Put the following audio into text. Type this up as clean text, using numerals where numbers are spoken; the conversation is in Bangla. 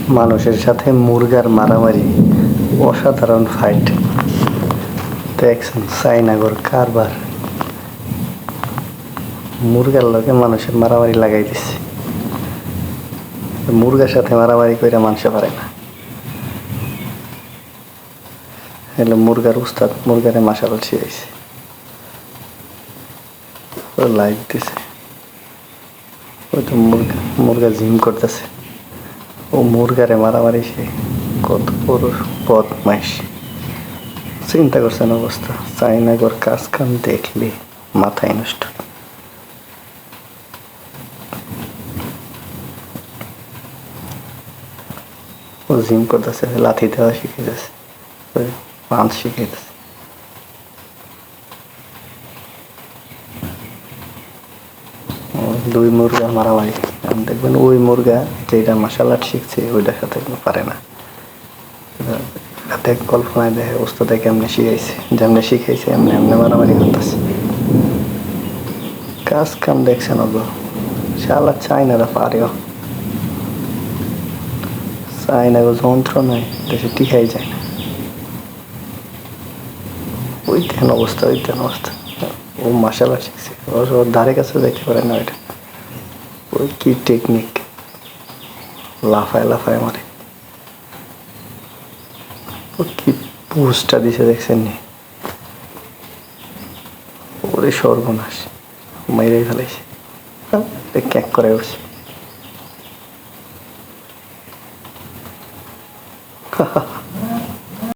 মানুষের সাথে মুরগার মারামারি, অসাধারণ ফাইট দেখছেন। চাইনাগর কারবার, মুরগার লগে মানুষের মারামারি লাগাই দিচ্ছে। মুরগার সাথে মারামারি করে মানুষ পারে না। হলো মুরগার উস্তাদ, মুরগারে মাশাল শিখাইছে, লাইট দিছে। ওই তো মুরগা জিম করতেছে, ও মুরগারে মারামারি সে কত বড় বদমাইশ। চিন্তা করছেন অবস্থা। চাইনাগর কাজ কাম দেখলে মাথায় নষ্ট। ও জিম করতেছে, লাথি দেওয়া শিখাইতেছে, পাঞ্চ শিখাইতেছে। দুই মুরগা মারামারি। দেখবেন ওই মুরগা যেটা মার্শাল আর্ট শিখছে ওইটার সাথে পারে না। দেখ কল্পনায় দেখে ওস্তাদে কেমনে শিখাইছে, যেমনে শিখাইছে এমনি এমনি মারামারি করতেছে। কাজ কাম দেখছেন ওগো, শালা চাইনারা পারেও। চাইনাগো যন্ত্র নয়, দেশে টিকাই যায় না। ওই তেন অবস্থা, ওই তেন অবস্থা। ও মার্শাল আর্ট শিখছে, ওর ধারে কাছে দেখতে পারে না ওইটা। ওই কি টেকনিক, লাফায় লাফায় মারে। ও কি পোস্টটা দিছে দেখছেন নি? ওরে সর্বনাশ, মেরে ফেলেছে, ক্যাক করে উঠছে।